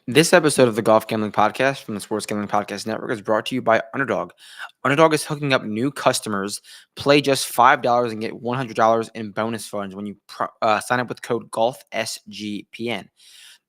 This episode of the Golf Gambling Podcast from the Sports Gambling Podcast Network is brought to you by Underdog. Underdog is hooking up new customers. Play just $5 and get $100 in bonus funds when you sign up with code GOLFSGPN.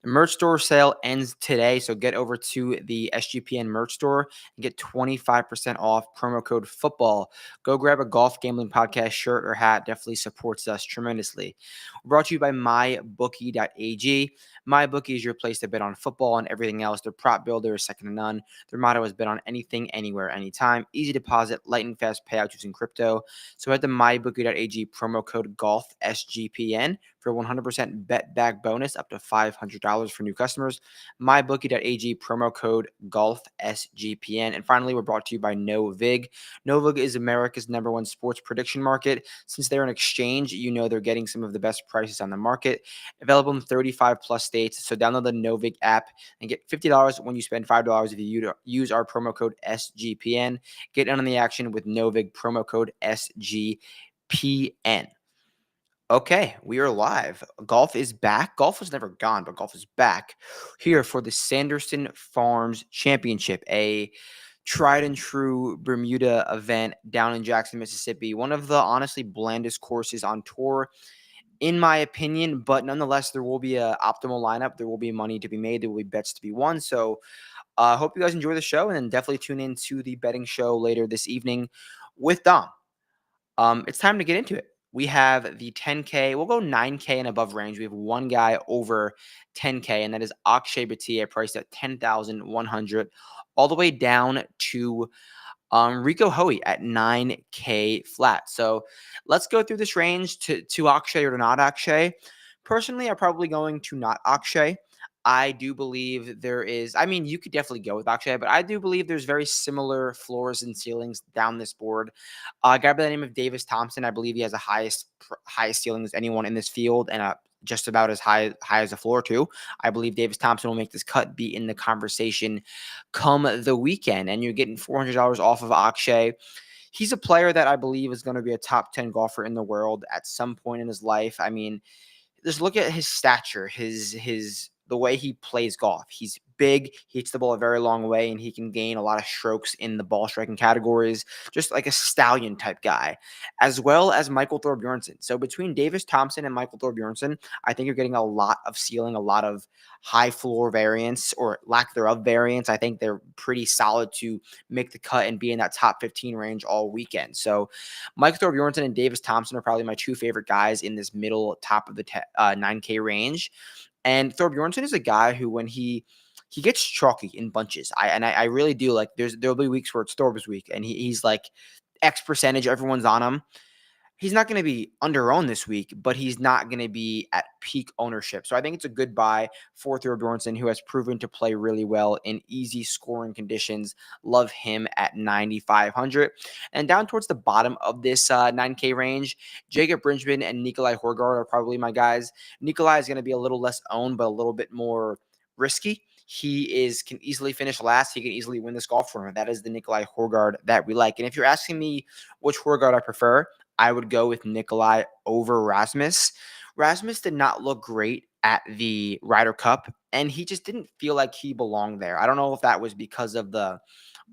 The merch store sale ends today, so get over to the SGPN merch store and get 25% off promo code football. Go grab a Golf Gambling Podcast shirt or hat. Definitely supports us tremendously. We're brought to you by mybookie.ag. MyBookie is your place to bet on football and everything else. Their prop builder is second to none. Their motto is bet on anything, anywhere, anytime. Easy deposit, light and fast payouts using crypto. So head to mybookie.ag, promo code GOLFSGPN for 100% bet back bonus up to $500 for new customers. MyBookie.ag, promo code GOLFSGPN. And finally, we're brought to you by NoVig. NoVig is America's #1 sports prediction market. Since they're an exchange, you know they're getting some of the best prices on the market. Available in 35 plus states. So download the NoVig app and get $50 when you spend $5 if you use our promo code SGPN. Get in on the action with NoVig, promo code SGPN. Okay, we are live. Golf is back. Golf was never gone, but golf is back here for the Sanderson Farms Championship, a tried and true Bermuda event down in Jackson, Mississippi. One of the honestly blandest courses on tour, in my opinion, but nonetheless, there will be an optimal lineup. There will be money to be made. There will be bets to be won. So I hope you guys enjoy the show, and then definitely tune in to the betting show later this evening with Dom. It's time to get into it. We have the 10K. We'll go 9K and above range. We have one guy over 10K, and that is Akshay Bhatia, priced at 10,100, all the way down to Rico Hoey at 9K flat. So let's go through this range to Akshay or to not Akshay. Personally, I'm probably going to not Akshay. I do believe there is, I mean, you could definitely go with Akshay, but I do believe there's very similar floors and ceilings down this board. A guy by the name of Davis Thompson, I believe he has the highest ceiling as anyone in this field, and just about as high as a floor too. I believe Davis Thompson will make this cut, be in the conversation come the weekend, and you're getting $400 off of Akshay. He's a player that I believe is going to be a top 10 golfer in the world at some point in his life. I mean, just look at his stature, the way he plays golf. He's big, he hits the ball a very long way, and he can gain a lot of strokes in the ball striking categories, just like a stallion type guy, as well as Michael Thorbjornsen. So between Davis Thompson and Michael Thorbjornsen, I think you're getting a lot of ceiling, a lot of high floor variance or lack thereof variance. I think they're pretty solid to make the cut and be in that top 15 range all weekend. So Michael Thorbjornsen and Davis Thompson are probably my two favorite guys in this middle top of the 9K range. And Thorbjornsen is a guy who, when he gets chalky in bunches, I really do like. There'll be weeks where it's Thorb's week, and he's like X percentage, everyone's on him. He's not going to be under-owned this week, but he's not going to be at peak ownership. So I think it's a good buy for Thorbjornsen, who has proven to play really well in easy scoring conditions. Love him at 9,500. And down towards the bottom of this 9K range, Jacob Bridgman and Nikolai Horgaard are probably my guys. Nikolai is going to be a little less owned, but a little bit more risky. He can easily finish last. He can easily win this golf tournament. That is the Nikolai Horgaard that we like. And if you're asking me which Horgaard I prefer, I would go with Nikolai over Rasmus. Rasmus did not look great at the Ryder Cup, and he just didn't feel like he belonged there. I don't know if that was because of the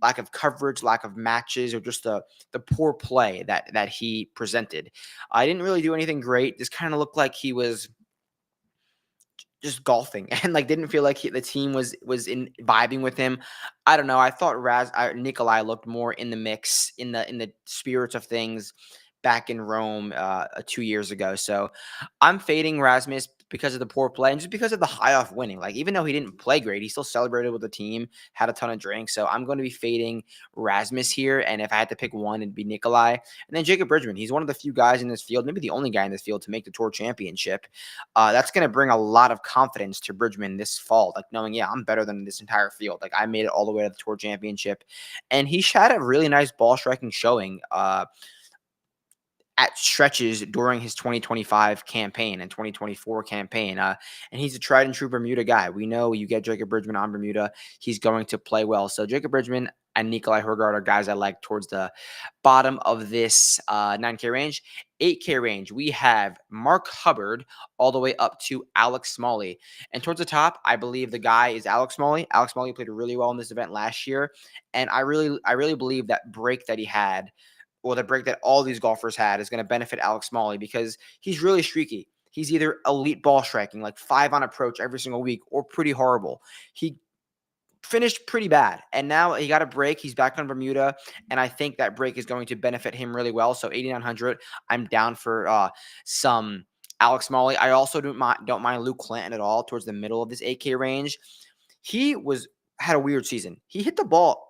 lack of coverage, lack of matches, or just the poor play that he presented. I didn't really do anything great. Just kind of looked like he was just golfing and like didn't feel like the team was in vibing with him. I don't know. I thought Nikolai looked more in the mix, in the spirits of things back in Rome 2 years ago. So I'm fading Rasmus because of the poor play and just because of the high off winning. Like, even though he didn't play great, he still celebrated with the team, had a ton of drinks. So I'm going to be fading Rasmus here. And if I had to pick one, it'd be Nikolai. And then Jacob Bridgman. He's one of the few guys in this field, maybe the only guy in this field, to make the Tour Championship. That's going to bring a lot of confidence to Bridgman this fall, like knowing, yeah, I'm better than this entire field. Like, I made it all the way to the Tour Championship. And he had a really nice ball striking showing at stretches during his 2025 campaign and 2024 campaign. And he's a tried and true Bermuda guy. We know you get Jacob Bridgman on Bermuda, he's going to play well. So Jacob Bridgman, and Nikolai Hergard are guys I like towards the bottom of this 9K range. 8K range, we have Mark Hubbard all the way up to Alex Smalley. And towards the top, I believe the guy is Alex Smalley. Alex Smalley played really well in this event last year. And I really believe that break that he had, or the break that all these golfers had, is going to benefit Alex Smalley because he's really streaky. He's either elite ball striking, like 5 on approach every single week, or pretty horrible. He finished pretty bad, and now he got a break. He's back on Bermuda, and I think that break is going to benefit him really well. So 8,900, I'm down for some Alex Smalley. I also don't mind Luke Clinton at all towards the middle of this 8K range. He had a weird season. He hit the ball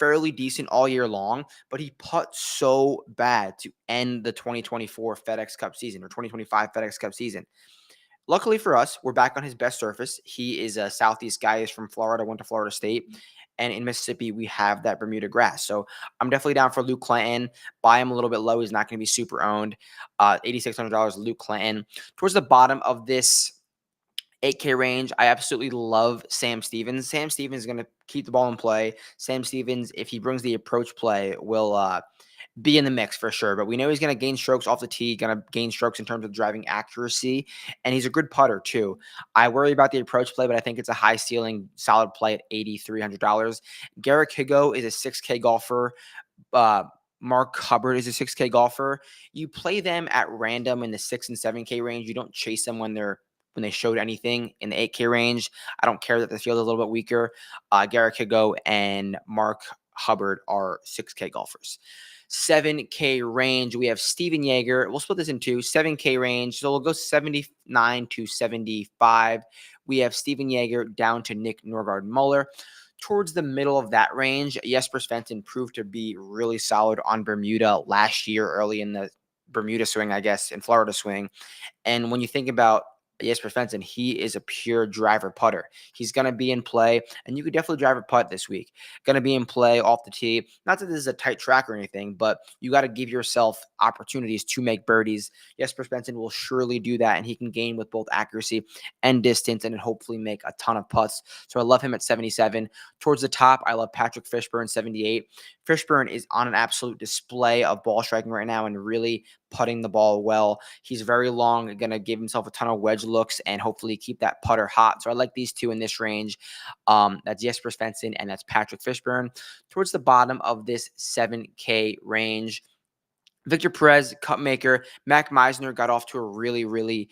fairly decent all year long, but he putts so bad to end the 2024 FedEx Cup season or 2025 FedEx Cup season. Luckily for us, we're back on his best surface. He is a Southeast guy. He's from Florida, went to Florida State. And in Mississippi, we have that Bermuda grass. So I'm definitely down for Luke Clinton. Buy him a little bit low. He's not going to be super owned. $8,600, Luke Clinton. Towards the bottom of this 8K range, I absolutely love Sam Stevens. Sam Stevens is going to keep the ball in play. Sam Stevens, if he brings the approach play, will be in the mix for sure. But we know he's going to gain strokes off the tee, going to gain strokes in terms of driving accuracy, and he's a good putter too. I worry about the approach play, but I think it's a high ceiling, solid play at $8,300. Garrick Higo is a 6K golfer. Mark Hubbard is a 6K golfer. You play them at random in the 6 and 7K range. You don't chase them when they showed anything in the 8K range. I don't care that the field is a little bit weaker. Garrick Higo and Mark Hubbard are 6K golfers. 7K range, we have Steven Yeager. We'll split this in two. 7K range, so we'll go 79 to 75. We have Steven Yeager down to Nick Norgard Muller. Towards the middle of that range, Jesper Svensson proved to be really solid on Bermuda last year, early in the Bermuda swing, I guess, in Florida swing. And when you think about Jesper Svensson, he is a pure driver putter. He's going to be in play, and you could definitely drive a putt this week. Going to be in play off the tee. Not that this is a tight track or anything, but you got to give yourself opportunities to make birdies. Jesper Svensson will surely do that, and he can gain with both accuracy and distance, and hopefully make a ton of putts. So I love him at 77. Towards the top, I love Patrick Fishburne, 78. Fishburne is on an absolute display of ball striking right now and really putting the ball well. He's very long, going to give himself a ton of wedge looks and hopefully keep that putter hot. So I like these two in this range. That's Jesper Svensson and that's Patrick Fishburne. Towards the bottom of this 7K range, Victor Perez, cup maker. Mac Meisner got off to a really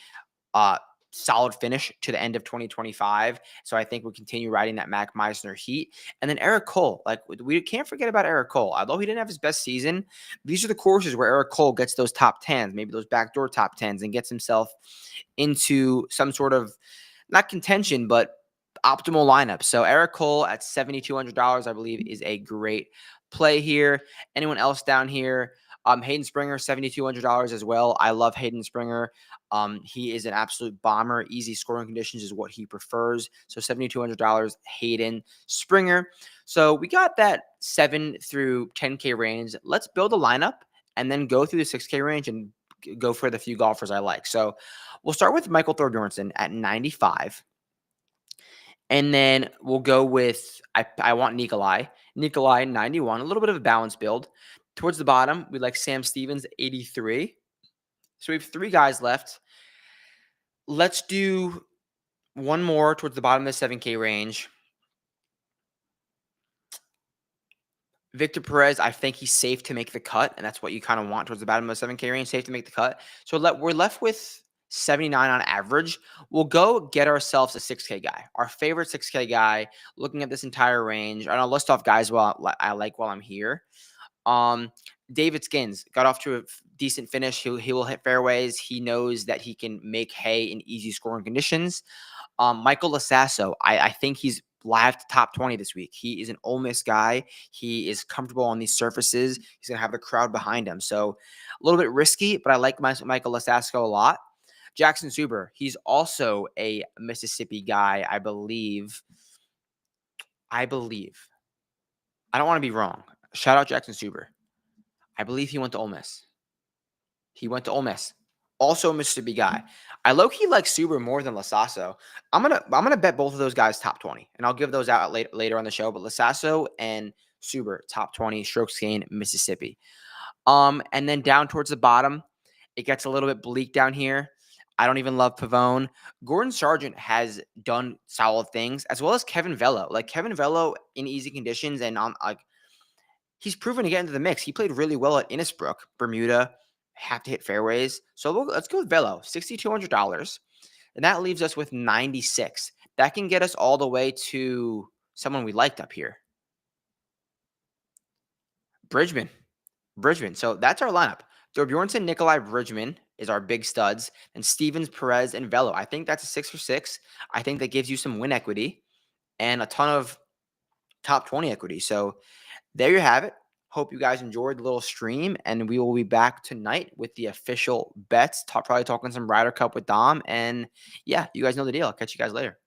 solid finish to the end of 2025. So I think we'll continue riding that Mac Meisner heat. And then Eric Cole, like we can't forget about Eric Cole. Although he didn't have his best season, these are the courses where Eric Cole gets those top 10s, maybe those backdoor top 10s, and gets himself into some sort of, not contention, but optimal lineup. So Eric Cole at $7,200, I believe, is a great play here. Anyone else down here? Hayden Springer, $7,200 as well. I love Hayden Springer. He is an absolute bomber. Easy scoring conditions is what he prefers. So $7,200, Hayden Springer. So we got that 7 through 10K range. Let's build a lineup and then go through the 6K range and go for the few golfers I like. So we'll start with Michael Thorbjornsen at 95. And then we'll go with, I want Nikolai, 91, a little bit of a balanced build. Towards the bottom, we like Sam Stevens, 83. So we have 3 guys left. Let's do one more towards the bottom of the 7K range. Victor Perez, I think he's safe to make the cut, and that's what you kind of want towards the bottom of the 7K range, safe to make the cut. So we're left with 79 on average. We'll go get ourselves a 6K guy, our favorite 6K guy, looking at this entire range. And I'll list off guys I like while I'm here. David Skins got off to a decent finish. He will hit fairways. He knows that he can make hay in easy scoring conditions. Michael Lasasso, I think he's live to top 20 this week. He is an Ole Miss guy. He is comfortable on these surfaces. He's going to have the crowd behind him. So a little bit risky, but I like Michael Lasasso a lot. Jackson Suber, he's also a Mississippi guy, I believe. I don't want to be wrong. Shout out Jackson Suber. I believe he went to Ole Miss. Also a Mississippi guy. I low-key like Suber more than Lasasso. I'm gonna bet both of those guys top 20, and I'll give those out later on the show. But Lasasso and Suber, top 20, strokes gained, Mississippi. And then down towards the bottom, it gets a little bit bleak down here. I don't even love Pavone. Gordon Sargent has done solid things, as well as Kevin Velo. Like Kevin Velo in easy conditions and on like he's proven to get into the mix. He played really well at Innisbrook, Bermuda, have to hit fairways. So let's go with Velo, $6,200. And that leaves us with 96. That can get us all the way to someone we liked up here. Bridgman. So that's our lineup. Thorbjornsen, Nikolai, Bridgman is our big studs. And Stevens, Perez, and Velo. I think that's a 6 for 6. I think that gives you some win equity and a ton of top 20 equity. So there you have it. Hope you guys enjoyed the little stream, and we will be back tonight with the official bets. Probably talking some Ryder Cup with Dom. And yeah, you guys know the deal. I'll catch you guys later.